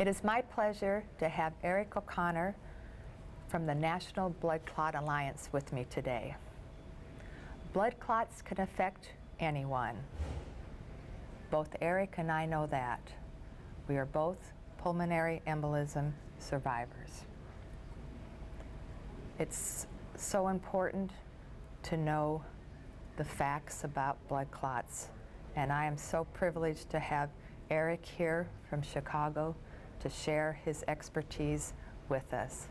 It is my pleasure to have Eric O'Connor from the National Blood Clot Alliance with me today. Blood clots can affect anyone. Both Eric and I know that. We are both pulmonary embolism survivors. It's so important to know the facts about blood clots, and I am so privileged to have Eric here from Chicago to share his expertise with us.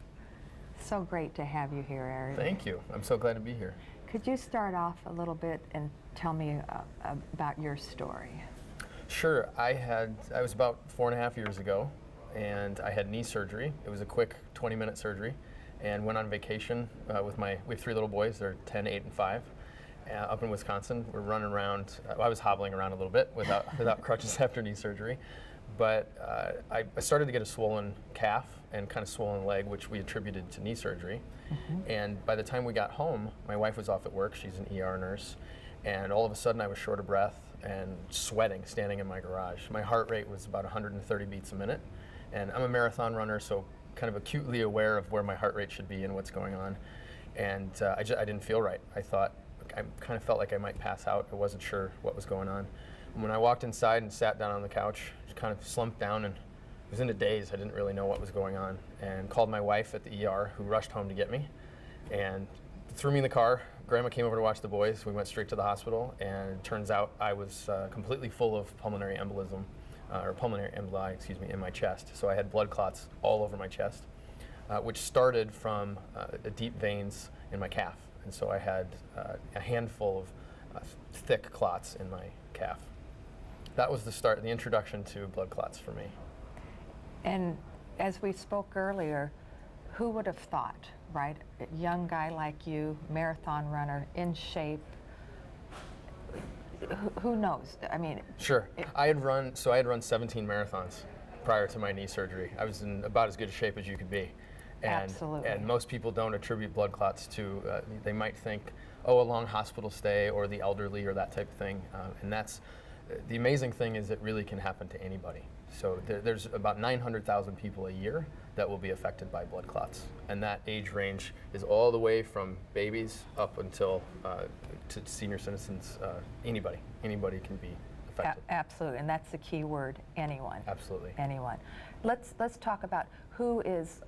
So great to have you here, Eric. Thank you. I'm so glad to be here. Could you start off a little bit and tell me about your story? Sure. I was about 4.5 years ago, and I had knee surgery. It was a quick 20-minute surgery, and went on vacation with we have 3 little boys. They're 10, 8, and 5. Up in Wisconsin. We're running around. I was hobbling around a little bit without crutches after knee surgery, but I started to get a swollen calf and kind of swollen leg, which we attributed to knee surgery. And by the time we got home, my wife was off at work. She's an ER nurse, and all of a sudden I was short of breath and sweating, standing in my garage. My heart rate was about 130 beats a minute, and I'm a marathon runner, so kind of acutely aware of where my heart rate should be and what's going on. And I didn't feel right. I kind of felt like I might pass out. I wasn't sure what was going on. And when I walked inside and sat down on the couch, just kind of slumped down and was in a daze. I didn't really know what was going on, and called my wife at the ER, who rushed home to get me and threw me in the car. Grandma came over to watch the boys. We went straight to the hospital, and it turns out I was completely full of pulmonary embolism, or pulmonary emboli, in my chest. So I had blood clots all over my chest, which started from deep veins in my calf. And so I had a handful of thick clots in my calf. That was the introduction to blood clots for me. And as we spoke earlier, who would have thought, right? A young guy like you, marathon runner, in shape. Who knows? I mean. Sure. I had run 17 marathons prior to my knee surgery. I was in about as good a shape as you could be. Absolutely. And most people don't attribute blood clots to, they might think, oh, a long hospital stay or the elderly or that type of thing. And that's, the amazing thing is it really can happen to anybody. So there's about 900,000 people a year that will be affected by blood clots. And that age range is all the way from babies up until to senior citizens. Anybody can be affected. Absolutely, and that's the key word, anyone. Absolutely. Anyone. Let's talk about who is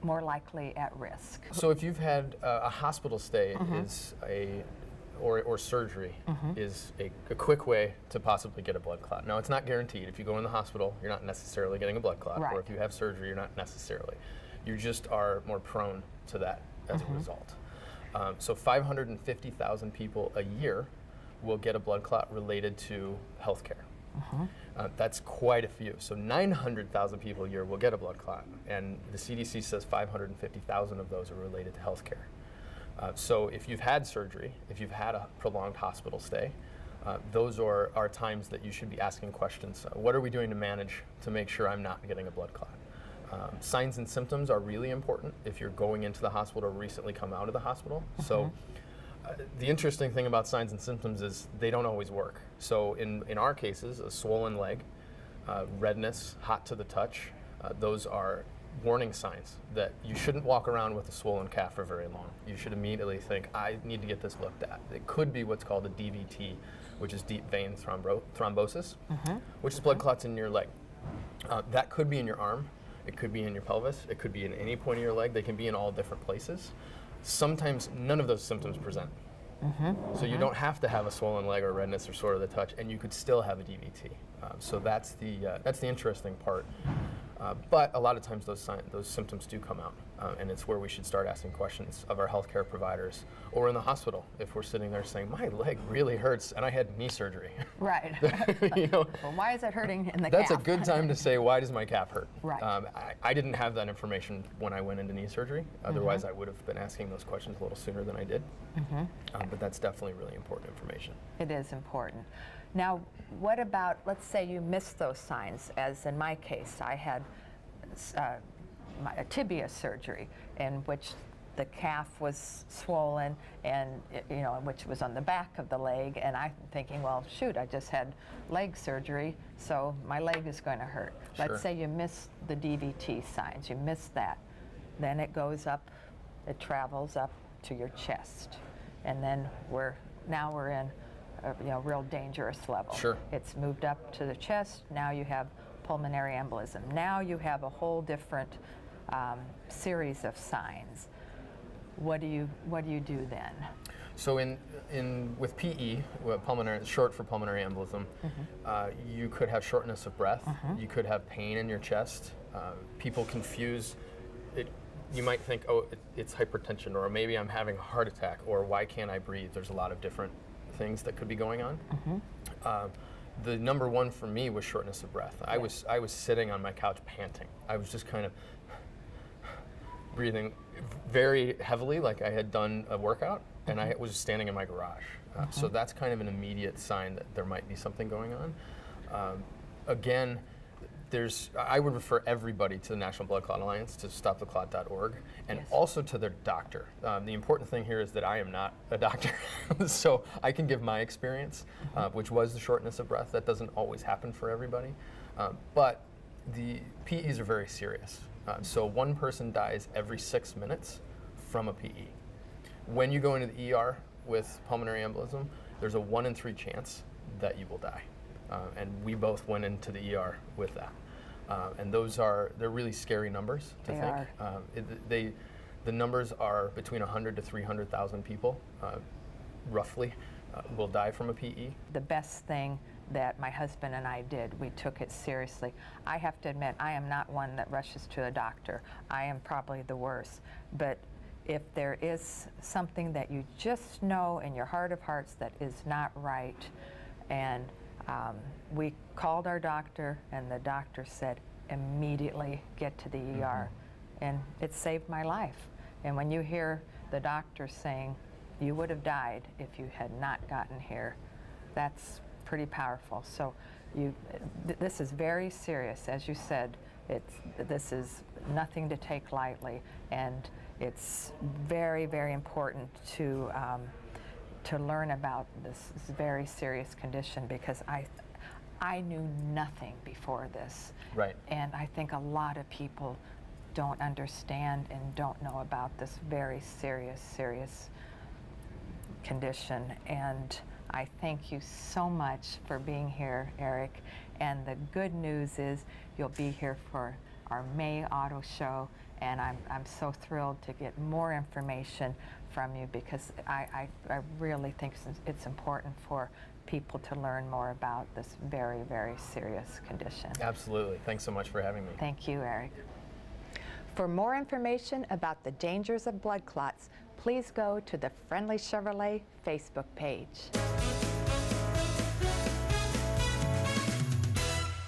more likely at risk. So if you've had a hospital stay or surgery is a quick way to possibly get a blood clot. Now, it's not guaranteed. If you go in the hospital, you're not necessarily getting a blood clot. Right. Or if you have surgery, you're not necessarily. You just are more prone to that as a result. So 550,000 people a year will get a blood clot related to healthcare. That's quite a few. So 900,000 people a year will get a blood clot, and the CDC says 550,000 of those are related to healthcare. So if you've had surgery, if you've had a prolonged hospital stay, those are times that you should be asking questions. What are we doing to manage to make sure I'm not getting a blood clot? Signs and symptoms are really important if you're going into the hospital or recently come out of the hospital. So the interesting thing about signs and symptoms is they don't always work. So in our cases, a swollen leg, redness, hot to the touch, those are warning signs that you shouldn't walk around with a swollen calf for very long. You should immediately think, I need to get this looked at. It could be what's called a DVT, which is deep vein thrombosis, which is blood clots in your leg. That could be in your arm, it could be in your pelvis, it could be in any point of your leg. They can be in all different places. Sometimes none of those symptoms present. So you don't have to have a swollen leg or redness or sore of the touch, and you could still have a DVT. So that's the interesting part. But a lot of times those symptoms do come out, and it's where we should start asking questions of our healthcare providers, or in the hospital if we're sitting there saying, my leg really hurts and I had knee surgery. Right. Well, why is it hurting in the calf? That's a good time to say, why does my calf hurt? Right. I didn't have that information when I went into knee surgery. Otherwise, I would have been asking those questions a little sooner than I did. But that's definitely really important information. It is important. Now, what about, let's say you missed those signs, as in my case, I had a tibia surgery in which the calf was swollen, and which was on the back of the leg, and I'm thinking, well, shoot, I just had leg surgery, so my leg is going to hurt. Sure. Let's say you miss the DVT signs, you miss that, then it goes up, it travels up to your chest, and then now we're in a real dangerous level. Sure. It's moved up to the chest. Now you have pulmonary embolism. Now you have a whole different series of signs. What do you do then? So with PE, pulmonary, short for pulmonary embolism, you could have shortness of breath. You could have pain in your chest. People confuse it. You might think, oh, it's hypertension, or maybe I'm having a heart attack, or why can't I breathe? There's a lot of different things that could be going on. The number one for me was shortness of breath. I was sitting on my couch panting. I was just kind of breathing very heavily, like I had done a workout, and I was standing in my garage. So that's kind of an immediate sign that there might be something going on. Again, I would refer everybody to the National Blood Clot Alliance, to stoptheclot.org, and also to their doctor. The important thing here is that I am not a doctor, so I can give my experience, which was the shortness of breath. That doesn't always happen for everybody, but the PEs are very serious. So one person dies every 6 minutes from a PE. When you go into the ER with pulmonary embolism, there's a 1 in 3 chance that you will die. And we both went into the ER with that. And they're really scary numbers to think. The numbers are between 100 to 300,000 people, roughly, will die from a PE. The best thing that my husband and I did, we took it seriously. I have to admit, I am not one that rushes to a doctor. I am probably the worst. But if there is something that you just know in your heart of hearts that is not right, and we called our doctor, and the doctor said, immediately get to the ER. And it saved my life. And when you hear the doctor saying, you would have died if you had not gotten here, that's pretty powerful. So this is very serious. As you said, this is nothing to take lightly, and it's very, very important to learn about this very serious condition, because I knew nothing before this. Right. And I think a lot of people don't understand and don't know about this very serious condition. And I thank you so much for being here, Eric. And the good news is you'll be here for our May Auto Show, and I'm so thrilled to get more information from you, because I really think it's important for people to learn more about this very, very serious condition. Absolutely. Thanks so much for having me. Thank you, Eric. For more information about the dangers of blood clots, please go to the Friendly Chevrolet Facebook page.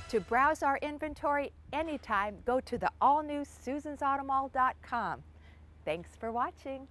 To browse our inventory anytime, go to the all-new SusansAutomall.com. Thanks for watching.